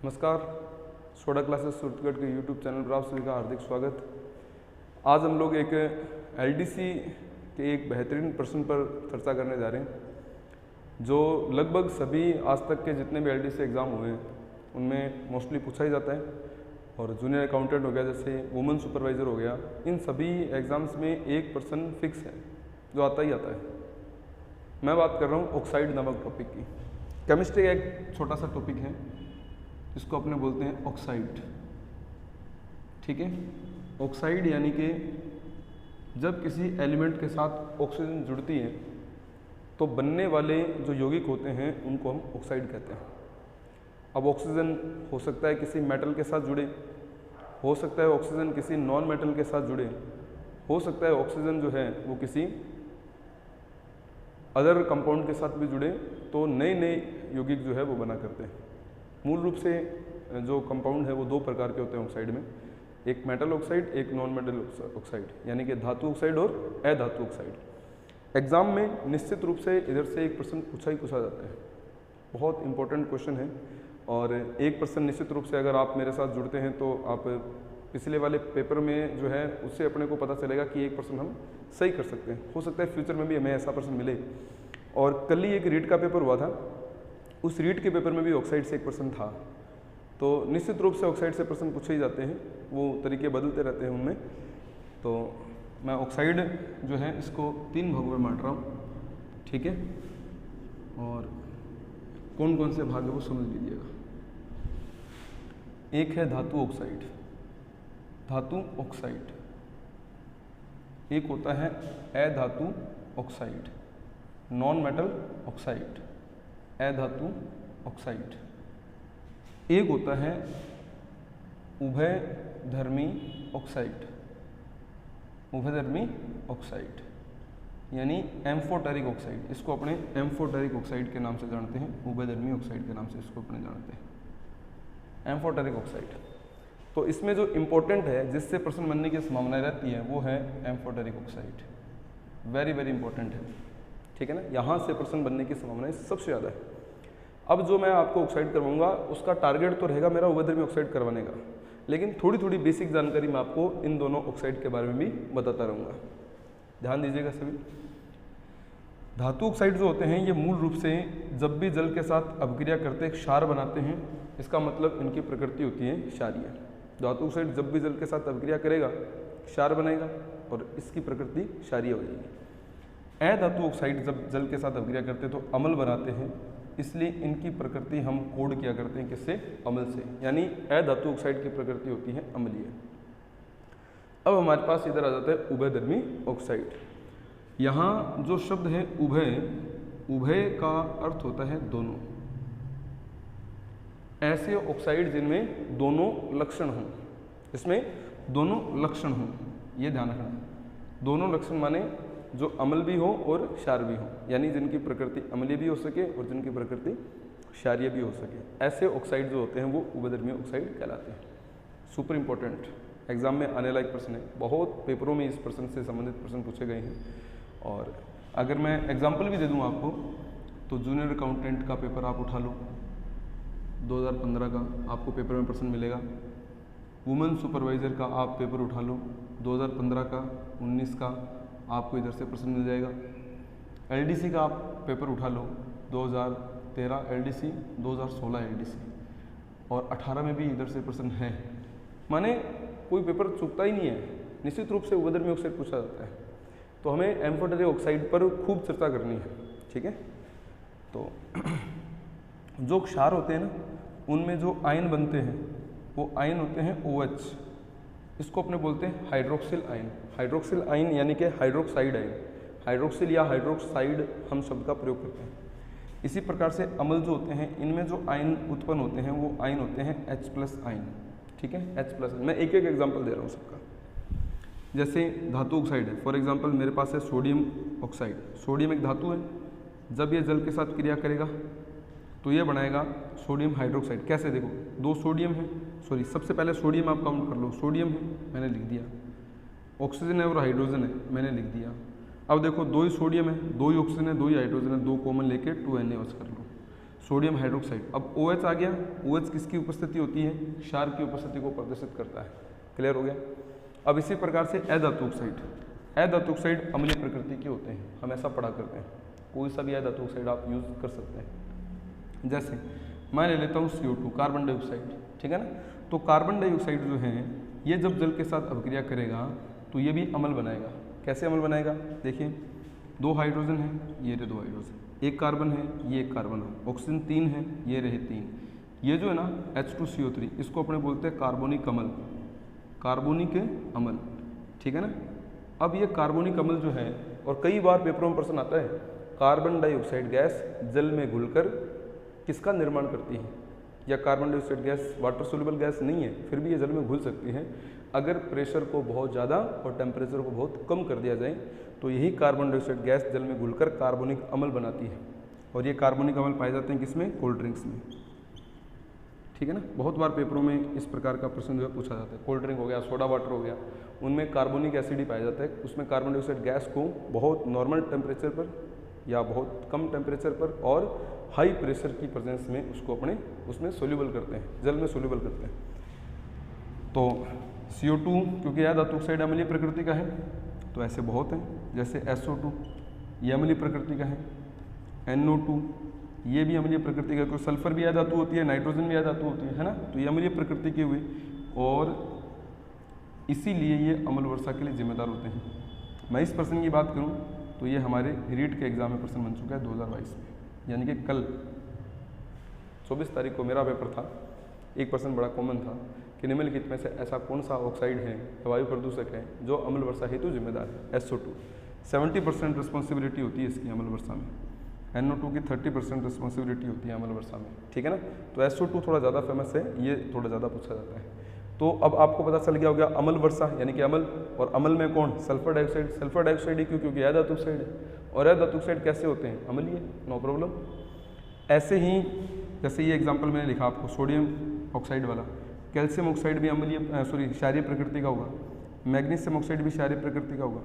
नमस्कार, soda classes Suratgarh के YouTube channel पर आप सभी का हार्दिक स्वागत। आज हम लोग एक एलडीसी के एक बेहतरीन प्रश्न पर चर्चा करने जा रहे हैं जो लगभग सभी आज तक के जितने भी एलडीसी एग्ज़ाम हुए हैं उनमें मोस्टली पूछा ही जाता है। और जूनियर अकाउंटेंट हो गया, जैसे वुमेन सुपरवाइज़र हो गया, इन सभी एग्ज़ाम्स में एक पर्सन फिक्स है जो आता ही आता है। मैं बात कर रहा हूँ ऑक्साइड नामक टॉपिक की। केमिस्ट्री का एक छोटा सा टॉपिक है इसको अपने बोलते हैं ऑक्साइड। ठीक है, ऑक्साइड यानी कि जब किसी एलिमेंट के साथ ऑक्सीजन जुड़ती है तो बनने वाले जो यौगिक होते हैं उनको हम ऑक्साइड कहते हैं। अब ऑक्सीजन हो सकता है किसी मेटल के साथ जुड़े, हो सकता है ऑक्सीजन किसी नॉन मेटल के साथ जुड़े, हो सकता है ऑक्सीजन जो है वो किसी अदर कंपाउंड के साथ भी जुड़े, तो नए नए यौगिक जो है वो बना करते हैं। मूल रूप से जो कंपाउंड है वो दो प्रकार के होते हैं ऑक्साइड में, एक मेटल ऑक्साइड, एक नॉन मेटल ऑक्साइड, यानी कि धातु ऑक्साइड और अधातु ऑक्साइड। एग्जाम में निश्चित रूप से इधर से एक प्रश्न पूछा जाता है, बहुत इंपॉर्टेंट क्वेश्चन है। और एक प्रश्न निश्चित रूप से अगर आप मेरे साथ जुड़ते हैं तो आप पिछले वाले पेपर में जो है उससे अपने को पता चलेगा कि एक प्रश्न हम सही कर सकते हैं। हो सकता है फ्यूचर में भी हमें ऐसा प्रश्न मिले। और कल ही एक रीट का पेपर हुआ था, उस रीट के पेपर में भी ऑक्साइड से एक प्रश्न था। तो निश्चित रूप से ऑक्साइड से प्रश्न पूछे ही जाते हैं, वो तरीके बदलते रहते हैं उनमें। तो मैं ऑक्साइड जो है इसको 3 भागों में बांट रहा हूँ। ठीक है, और कौन कौन से भाग है वो समझ लीजिएगा। एक है धातु ऑक्साइड, धातु ऑक्साइड। एक होता है अधातु ऑक्साइड, नॉन मेटल ऑक्साइड, अधातु ऑक्साइड। एक होता है उभयधर्मी ऑक्साइड, उभयधर्मी ऑक्साइड यानी एम्फोटेरिक ऑक्साइड। इसको अपने एम्फोटेरिक ऑक्साइड के नाम से जानते हैं, उभयधर्मी ऑक्साइड के नाम से इसको अपने जानते हैं, एम्फोटेरिक ऑक्साइड। तो इसमें जो इम्पोर्टेंट है जिससे प्रश्न बनने की संभावना रहती है वो है amphoteric oxide. Very very important है, ठीक है ना, यहाँ से प्रश्न बनने की संभावना सबसे ज़्यादा है। अब जो मैं आपको ऑक्साइड करवाऊंगा उसका टारगेट तो रहेगा मेरा उभयधर्मी ऑक्साइड करवाने का, लेकिन थोड़ी थोड़ी बेसिक जानकारी मैं आपको इन दोनों ऑक्साइड के बारे में भी बताता रहूँगा। ध्यान दीजिएगा सभी। धातु ऑक्साइड जो होते हैं ये मूल रूप से जब भी जल के साथ अपक्रिया करते एक क्षार बनाते हैं, इसका मतलब इनकी प्रकृति होती है क्षारीय। धातु ऑक्साइड जब भी जल के साथ अपक्रिया करेगा क्षार बनेगा और इसकी प्रकृति क्षारीय हो जाएगी। अधातु ऑक्साइड जब जल के साथ अपक्रिया करते हैं तो अम्ल बनाते हैं, इसलिए इनकी प्रकृति हम कोड किया करते हैं किससे, अम्ल से, यानी अधातु ऑक्साइड की प्रकृति होती है अम्लीय। अब हमारे पास इधर आ जाता है उभयधर्मी ऑक्साइड। यहाँ जो शब्द है उभय, उभय का अर्थ होता है दोनों। ऐसे ऑक्साइड जिनमें दोनों लक्षण हों, इसमें दोनों लक्षण हों, ये ध्यान रखना। दोनों लक्षण माने जो अम्ल भी हो और क्षार भी हो, यानी जिनकी प्रकृति अम्लीय भी हो सके और जिनकी प्रकृति क्षारीय भी हो सके, ऐसे ऑक्साइड जो होते हैं वो उभयधर्मी ऑक्साइड कहलाते हैं। सुपर इंपॉर्टेंट, एग्जाम में आने लायक प्रश्न है, बहुत पेपरों में इस प्रश्न से संबंधित प्रश्न पूछे गए हैं। और अगर मैं एग्जाम्पल भी दे दूँ आपको तो जूनियर अकाउंटेंट का पेपर आप उठा लो, 2015 का आपको पेपर में प्रश्न मिलेगा। वुमेन सुपरवाइज़र का आप पेपर उठा लो, 2015 का, 19 का आपको इधर से प्रश्न मिल जाएगा। एलडीसी का आप पेपर उठा लो, 2013 एलडीसी, 2016 एलडीसी, और 18 में भी इधर से प्रश्न है। माने कोई पेपर चूकता ही नहीं है। निश्चित रूप से उभयधर्मी ऑक्साइड पूछा जाता है, तो हमें एम्फोटेरिक ऑक्साइड पर खूब चर्चा करनी है। ठीक है, तो जो क्षार होते हैं ना उनमें जो आयन बनते हैं वो आयन होते हैं OH, इसको अपने बोलते हैं हाइड्रोक्सिल आयन। हाइड्रोक्सिल आयन यानी कि हाइड्रोक्साइड आयन, हाइड्रोक्सिल या हाइड्रोक्साइड हम शब्द का प्रयोग करते हैं। इसी प्रकार से अम्ल जो होते हैं इनमें जो आयन उत्पन्न होते हैं वो आयन होते हैं H+ आयन। ठीक है, H+। मैं एक एक एग्जाम्पल दे रहा हूँ सबका। जैसे धातु ऑक्साइड है, फॉर एग्जांपल मेरे पास है सोडियम ऑक्साइड। सोडियम एक धातु है, जब ये जल के साथ क्रिया करेगा तो ये बनाएगा सोडियम हाइड्रोक्साइड। कैसे, देखो दो सोडियम है, सॉरी सबसे पहले सोडियम आप काउंट कर लो, सोडियम है मैंने लिख दिया, ऑक्सीजन है और हाइड्रोजन है मैंने लिख दिया। अब देखो दो ही सोडियम है, दो ही ऑक्सीजन है, दो ही हाइड्रोजन है, दो कॉमन लेके 2NaOH कर लो। Sodium hydroxide. अब OH आ गया, OH किसकी उपस्थिति होती है, क्षार की उपस्थिति को प्रदर्शित करता है। क्लियर हो गया। अब इसी प्रकार से अधातु ऑक्साइड, अधातु ऑक्साइड अम्लीय प्रकृति के होते हैं, हम ऐसा पढ़ा करते हैं। कोई सा भी अधातु ऑक्साइड आप यूज कर सकते हैं। जैसे मैं ले लेता हूँ CO2 कार्बन डाइऑक्साइड, ठीक है ना। तो कार्बन डाइऑक्साइड जो है ये जब जल के साथ अभिक्रिया करेगा तो ये भी अम्ल बनाएगा। कैसे अम्ल बनाएगा, देखिए 2 हाइड्रोजन है, ये रहे 2 हाइड्रोजन, एक कार्बन है, ये एक कार्बन है, ऑक्सीजन 3 है, ये रहे 3। ये जो है ना H2CO3, इसको अपने बोलते हैं कार्बोनिक अम्ल, कार्बोनिक अम्ल, ठीक है ना। अब ये कार्बोनिक अम्ल जो है, और कई बार पेपरों में प्रश्न आता है, कार्बन डाइऑक्साइड गैस जल में घुलकर किसका निर्माण करती है, या carbon dioxide gas water soluble gas नहीं है, फिर भी ये जल में घुल सकती है अगर प्रेशर को बहुत ज़्यादा और टेम्परेचर को बहुत कम कर दिया जाए। तो यही कार्बन डाइऑक्साइड गैस जल में घुलकर कार्बोनिक अम्ल बनाती है, और ये कार्बोनिक अम्ल पाए जाते हैं किसमें, कोल्ड ड्रिंक्स में, ठीक है ना। बहुत बार पेपरों में इस प्रकार का प्रश्न जो है पूछा जाता है। कोल्ड ड्रिंक हो गया, सोडा वाटर हो गया, उनमें कार्बोनिक एसिड ही पाया जाता है, उसमें कार्बन डाइऑक्साइड गैस को बहुत नॉर्मल टेम्परेचर पर या बहुत कम टेम्परेचर पर और हाई प्रेशर की प्रेजेंस में उसको अपने उसमें सोल्यूबल करते हैं, जल में सोल्यूबल करते हैं। तो CO2 क्योंकि यह धातु ऑक्साइड अम्लीय प्रकृति का है, तो ऐसे बहुत हैं। जैसे SO2 ये अम्लीय प्रकृति का है, NO2 ये भी अम्लीय प्रकृति का, क्योंकि सल्फर भी धातु होती है, नाइट्रोजन भी धातु होती है ना, तो ये अम्लीय प्रकृति की हुई, और इसीलिए ये अम्ल वर्षा के लिए जिम्मेदार होते हैं। मैं इस प्रश्न की बात करूँ तो ये हमारे रीट के एग्जाम में प्रश्न बन चुका है 2022 में, यानी कि कल 24 तारीख को मेरा पेपर था। एक प्रश्न बड़ा कॉमन था कि निम्नलिखित में से ऐसा कौन सा ऑक्साइड है, वायु प्रदूषक है, जो अम्ल वर्षा हेतु जिम्मेदार है। SO2 70% रिस्पॉन्सिबिलिटी होती है इसकी अम्ल वर्षा में, NO2 की 30% रिस्पॉन्सिबिलिटी होती है अम्ल वर्षा में, ठीक है ना। तो SO2 थोड़ा ज़्यादा फेमस है, ये थोड़ा ज़्यादा पूछा जाता है। तो अब आपको पता चल गया हो गया अम्ल वर्षा यानी कि अम्ल, और अम्ल में कौन, सल्फर डाइऑक्साइड। सल्फर डाइऑक्साइड ही क्यों, क्योंकि यह धातु ऑक्साइड है, और यह धातु ऑक्साइड कैसे होते हैं, अम्लीय, नो प्रॉब्लम। ऐसे ही जैसे ये एग्जाम्पल मैंने लिखा आपको सोडियम ऑक्साइड वाला, कैल्शियम ऑक्साइड भी अम्लीय क्षारीय प्रकृति का होगा, मैग्नीशियम ऑक्साइड भी क्षारीय प्रकृति का होगा,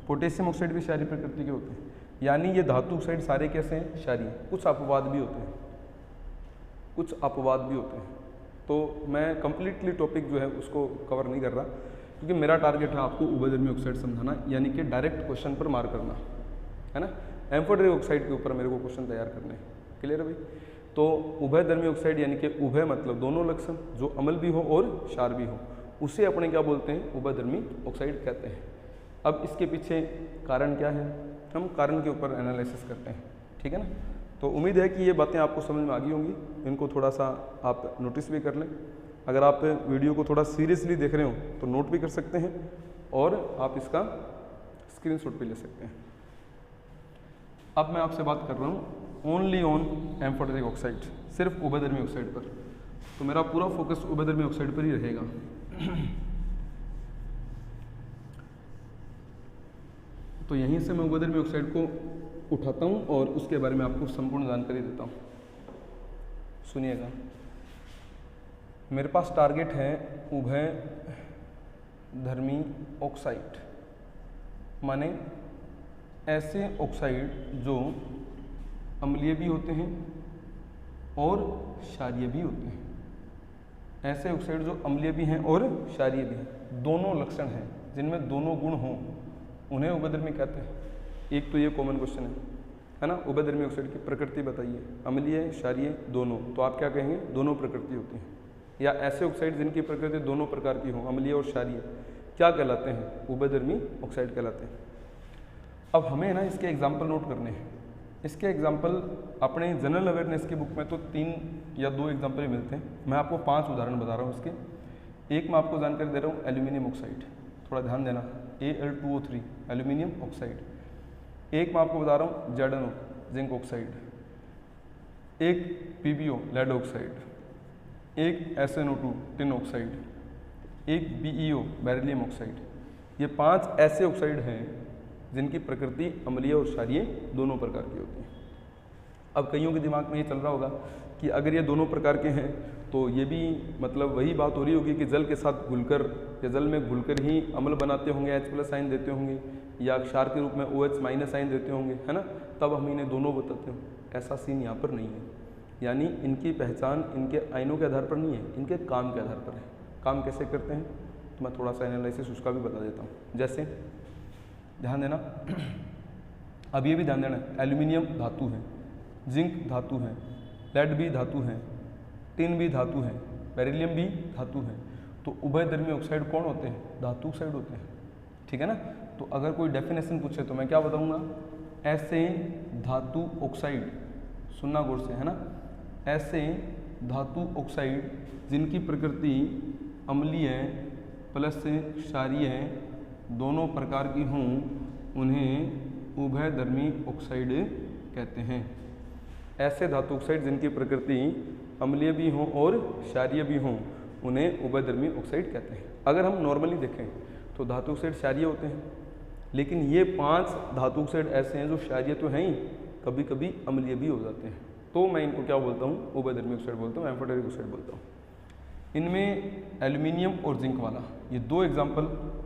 पोटेशियम ऑक्साइड भी क्षारीय प्रकृति के होते हैं। यानी ये धातु ऑक्साइड सारे कैसे हैं, क्षारीय। कुछ अपवाद भी होते हैं, कुछ अपवाद भी होते हैं। तो मैं कंप्लीटली टॉपिक जो है उसको कवर नहीं कर रहा, क्योंकि मेरा टारगेट है आपको उभयधर्मी ऑक्साइड समझाना, यानी कि डायरेक्ट क्वेश्चन पर मार करना है ना। एम्फोटेरिक ऑक्साइड के ऊपर मेरे को क्वेश्चन तैयार करने हैं। क्लियर है भाई। तो उभयधर्मी ऑक्साइड यानी कि उभय मतलब दोनों लक्षण, जो अम्ल भी हो और क्षार भी हो, उसे अपने क्या बोलते हैं, उभयधर्मी ऑक्साइड कहते हैं। अब इसके पीछे कारण क्या है, हम कारण के ऊपर एनालिसिस करते हैं, ठीक है ना। तो उम्मीद है कि ये बातें आपको समझ में आ गई होंगी, इनको थोड़ा सा आप नोटिस भी कर लें। अगर आप वीडियो को थोड़ा सीरियसली देख रहे हो तो नोट भी कर सकते हैं, और आप इसका स्क्रीनशॉट भी ले सकते हैं। अब मैं आपसे बात कर रहा हूँ ओनली ऑन एम्फोटेरिक ऑक्साइड, सिर्फ उभयधर्मी ऑक्साइड पर। तो मेरा पूरा फोकस उभयधर्मी ऑक्साइड पर ही रहेगा। तो यहीं से मैं उभयधर्मी ऑक्साइड को उठाता हूँ और उसके बारे में आपको संपूर्ण जानकारी देता हूँ। सुनिएगा, मेरे पास टारगेट है उभयधर्मी ऑक्साइड, माने ऐसे ऑक्साइड जो अम्लीय भी होते हैं और क्षारीय भी होते हैं। ऐसे ऑक्साइड जो अम्लीय भी हैं और क्षारीय भी हैं, दोनों लक्षण हैं, जिनमें दोनों गुण हों, उन्हें उभयधर्मी कहते हैं। एक तो ये कॉमन क्वेश्चन है ना, उभयधर्मी ऑक्साइड की प्रकृति बताइए, अम्लीय क्षारीय दोनों, तो आप क्या कहेंगे, दोनों प्रकृति होती हैं। या ऐसे ऑक्साइड जिनकी प्रकृति दोनों प्रकार की हो, अम्लीय और क्षारीय, क्या कहलाते हैं, उभयधर्मी ऑक्साइड कहलाते हैं। अब हमें ना इसके एग्जाम्पल नोट करने हैं। इसके एग्जाम्पल अपने जनरल अवेयरनेस की बुक में तो 3 या 2 एग्जाम्पल ही मिलते हैं, मैं आपको 5 उदाहरण बता रहा हूँ इसके। एक मैं आपको जानकारी दे रहा हूँ एल्यूमिनियम ऑक्साइड, थोड़ा ध्यान देना, Al2O3 एल्यूमिनियम ऑक्साइड। एक मैं आपको बता रहा हूँ ZnO जिंक ऑक्साइड, एक PbO लेड ऑक्साइड, एक SnO2 टिन ऑक्साइड, एक BeO बेरिलियम ऑक्साइड। ये 5 ऐसे ऑक्साइड हैं जिनकी प्रकृति अम्लीय और क्षारीय दोनों प्रकार की होती है। अब कईयों के दिमाग में ये चल रहा होगा कि अगर ये दोनों प्रकार के हैं तो ये भी मतलब वही बात हो रही होगी कि जल के साथ घुलकर या जल में घुलकर ही अम्ल बनाते होंगे, H+ आयन देते होंगे, या क्षार के रूप में OH- आयन देते होंगे, है ना, तब हम इन्हें दोनों बताते हैं। ऐसा सीन यहाँ पर नहीं है। यानी इनकी पहचान इनके आयनों के आधार पर नहीं है, इनके काम के आधार पर है। काम कैसे करते हैं तो मैं थोड़ा सा एनालिसिस उसका भी बता देता हूँ। जैसे ध्यान देना, अब ये भी ध्यान देना, एल्यूमिनियम धातु है, जिंक धातु है, लेड भी धातु है, टिन भी धातु है, बेरिलियम भी धातु है। तो उभयधर्मी ऑक्साइड कौन होते हैं? धातु ऑक्साइड होते हैं, ठीक है ना। तो अगर कोई डेफिनेशन पूछे तो मैं क्या बताऊंगा? ऐसे धातु ऑक्साइड, सुनना गौर से, है ना, ऐसे धातु ऑक्साइड जिनकी प्रकृति अम्लीय प्लस क्षारीय दोनों प्रकार की हों, उन्हें उभयधर्मी ऑक्साइड कहते हैं। ऐसे धातु ऑक्साइड जिनकी प्रकृति अम्लीय भी हों और क्षारीय भी हों, उन्हें उभयधर्मी ऑक्साइड कहते हैं। अगर हम नॉर्मली देखें तो धातु ऑक्साइड क्षारीय होते हैं, लेकिन ये 5 धातु ऑक्साइड ऐसे हैं जो क्षारीय तो हैं ही, कभी कभी अम्लीय भी हो जाते हैं। तो मैं इनको क्या बोलता हूँ? उभयधर्मी ऑक्साइड बोलता हूँ, एम्फोटेरिक ऑक्साइड बोलता हूँ। इनमें एल्यूमिनियम और जिंक वाला, ये 2 एग्जाम्पल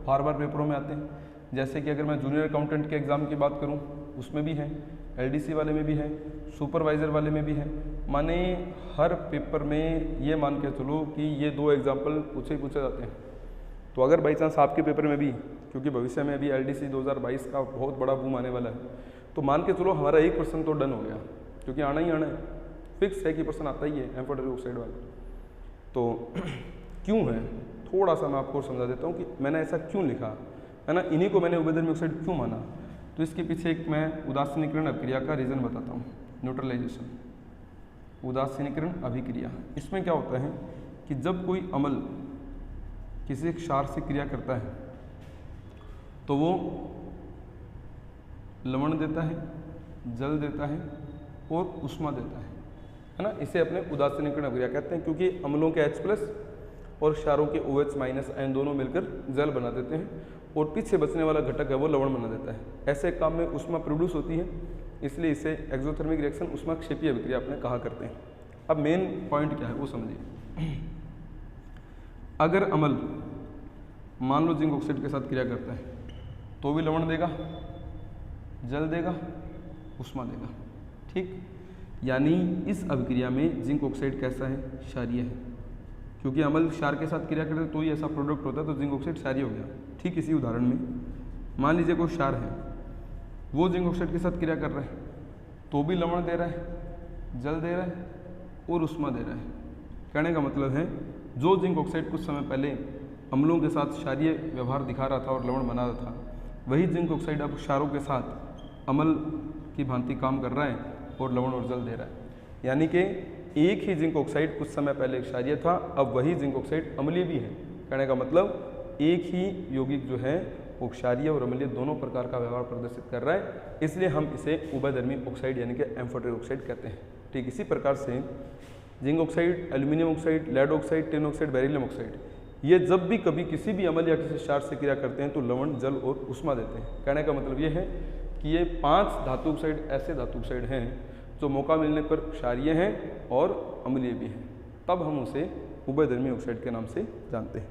बार बार पेपरों में आते हैं। जैसे कि अगर मैं जूनियर अकाउंटेंट के एग्ज़ाम की बात करूँ, उसमें भी है, एलडीसी वाले में भी है, सुपरवाइज़र वाले में भी है। माने हर पेपर में ये मान के चलो कि ये 2 एग्जाम्पल पूछे जाते हैं। तो अगर बाई चांस आपके पेपर में भी, क्योंकि भविष्य में अभी एलडीसी 2022 का बहुत बड़ा बूम आने वाला है, तो मान के चलो हमारा 1% तो डन हो गया, क्योंकि आना ही आना है, फिक्स है कि % आता ही है एम्फोटेरिक ऑक्साइड वाला। तो क्यों है, थोड़ा सा मैं आपको समझा देता हूँ कि मैंने ऐसा क्यों लिखा है ना, इन्हीं को मैंने उभयधर्मी ऑक्साइड क्यों माना। तो इसके पीछे एक मैं उदासीनीकरण अभिक्रिया का रीज़न बताता हूँ। न्यूट्रलाइजेशन, उदासीनीकरण अभिक्रिया, इसमें क्या होता है कि जब कोई अम्ल किसी क्षार से क्रिया करता है तो वो लवण देता है, जल देता है और ऊष्मा देता है ना। इसे अपने उदासीनीकरण अभिक्रिया कहते हैं, क्योंकि अम्लों के H+ और क्षारों के OH- आयन दोनों मिलकर जल बना देते हैं और पीछे बचने वाला घटक है वो लवण बना देता है। ऐसे काम में ऊष्मा प्रोड्यूस होती है, इसलिए इसे एक्सोथर्मिक रिएक्शन ऊष्माक्षेपीय अभिक्रिया अपने कहा करते हैं। अब मेन पॉइंट क्या है वो समझिए। अगर अम्ल मान लो जिंक ऑक्साइड के साथ क्रिया करता है तो भी लवण देगा, जल देगा, ऊष्मा देगा, ठीक। यानी इस अभिक्रिया में जिंक ऑक्साइड कैसा है? क्षारीय है, क्योंकि अम्ल क्षार के साथ क्रिया करते तो ही ऐसा प्रोडक्ट होता है, तो जिंक ऑक्साइड क्षारीय हो गया। ठीक इसी उदाहरण में मान लीजिए कोई क्षार है, वो जिंक ऑक्साइड के साथ क्रिया कर रहा है तो भी लवण दे रहा है, जल दे रहा है और ऊष्मा दे रहा है। कहने का मतलब है जो जिंक ऑक्साइड कुछ समय पहले अम्लों के साथ क्षारीय व्यवहार दिखा रहा था और लवण बना रहा था, वही जिंक ऑक्साइड अब क्षारों के साथ अम्ल की भांति काम कर रहा है और लवण और जल दे रहा है। यानी कि एक ही जिंक ऑक्साइड कुछ समय पहले क्षारीय था, अब वही जिंक ऑक्साइड अम्लीय भी है। कहने का मतलब एक ही यौगिक जो है वो क्षारीय और अम्लीय दोनों प्रकार का व्यवहार प्रदर्शित कर रहा है, इसलिए हम इसे उभयधर्मी ऑक्साइड यानी कि एम्फोटेरिक ऑक्साइड कहते हैं। ठीक इसी प्रकार से zinc oxide, aluminium oxide, lead oxide, tin oxide, beryllium oxide, ये जब भी कभी किसी भी अम्ल या किसी क्षार से क्रिया करते हैं तो लवण, जल और ऊष्मा देते हैं। कहने का मतलब ये है कि ये 5 धातु ऑक्साइड ऐसे धातु ऑक्साइड हैं जो मौका मिलने पर क्षारीय हैं और अम्लीय भी हैं, तब हम उसे उभयधर्मी ऑक्साइड के नाम से जानते हैं।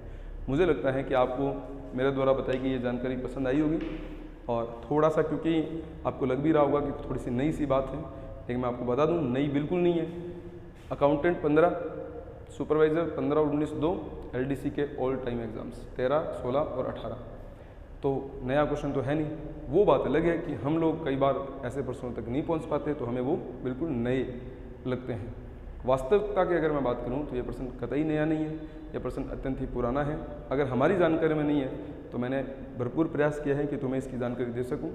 मुझे लगता है कि आपको मेरे द्वारा बताई गई ये जानकारी पसंद आई होगी, और थोड़ा सा क्योंकि आपको लग भी रहा होगा कि थोड़ी सी नई सी बात है, लेकिन मैं आपको बता दूं नई बिल्कुल नहीं है। अकाउंटेंट 15, सुपरवाइज़र 15 और 19 2, एलडीसी के ऑल टाइम एग्जाम्स 13, 16 और 18, तो नया क्वेश्चन तो है नहीं। वो बात अलग है कि हम लोग कई बार ऐसे प्रश्नों तक नहीं पहुंच पाते, तो हमें वो बिल्कुल नए लगते हैं। वास्तविकता की अगर मैं बात करूं तो ये प्रश्न कतई नया नहीं है, यह प्रश्न अत्यंत ही पुराना है। अगर हमारी जानकारी में नहीं है तो मैंने भरपूर प्रयास किया है कि तुम्हें इसकी जानकारी दे सकूं।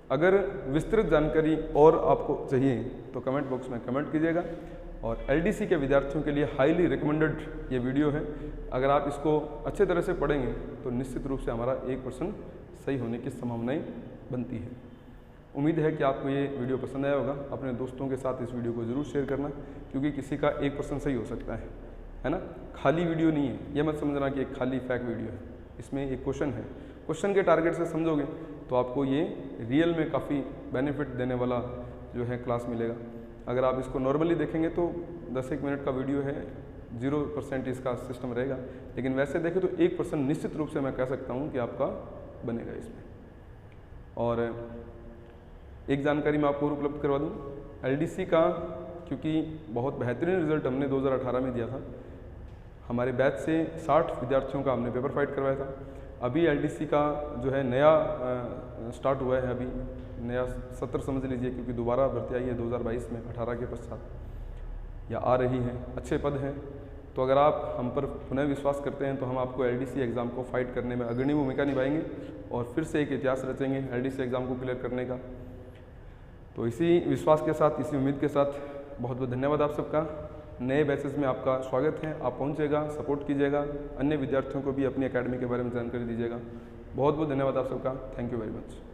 अगर विस्तृत जानकारी और आपको चाहिए तो कमेंट बॉक्स में कमेंट कीजिएगा, और एलडीसी के विद्यार्थियों के लिए हाईली रिकमेंडेड ये वीडियो है। अगर आप इसको अच्छे तरह से पढ़ेंगे तो निश्चित रूप से हमारा 1% सही होने की संभावनाएं बनती है। उम्मीद है कि आपको ये वीडियो पसंद आया होगा। अपने दोस्तों के साथ इस वीडियो को ज़रूर शेयर करना, क्योंकि किसी का 1% सही हो सकता है ना। खाली वीडियो नहीं है, ये मत समझना कि एक खाली फैक वीडियो है। इसमें एक क्वेश्चन है, क्वेश्चन के टारगेट से समझोगे तो आपको ये रियल में काफ़ी बेनिफिट देने वाला जो है क्लास मिलेगा। अगर आप इसको नॉर्मली देखेंगे तो 10-1 मिनट का वीडियो है, 0% इसका सिस्टम रहेगा, लेकिन वैसे देखें तो 1% निश्चित रूप से मैं कह सकता हूँ कि आपका बनेगा इसमें। और एक जानकारी मैं आपको और उपलब्ध करवा दूँ, एलडीसी का क्योंकि बहुत बेहतरीन रिजल्ट हमने 2018 में दिया था। हमारे बैच से 60 विद्यार्थियों का हमने पेपर फाइट करवाया था। अभी एलडीसी का जो है नया स्टार्ट हुआ है, अभी नया सत्र समझ लीजिए, क्योंकि दोबारा भर्ती आई है 2022 में 18 के पश्चात या आ रही है, अच्छे पद हैं। तो अगर आप हम पर पुनः विश्वास करते हैं तो हम आपको एलडीसी एग्ज़ाम को फाइट करने में अग्रणी भूमिका निभाएंगे और फिर से एक इतिहास रचेंगे एलडीसी एग्ज़ाम को क्लियर करने का। तो इसी विश्वास के साथ, इसी उम्मीद के साथ बहुत बहुत धन्यवाद आप सबका। नए बैचेस में आपका स्वागत है। आप पहुंचेगा, सपोर्ट कीजिएगा, अन्य विद्यार्थियों को भी अपनी एकेडमी के बारे में जानकारी दीजिएगा। बहुत बहुत धन्यवाद आप सबका। Thank you very much.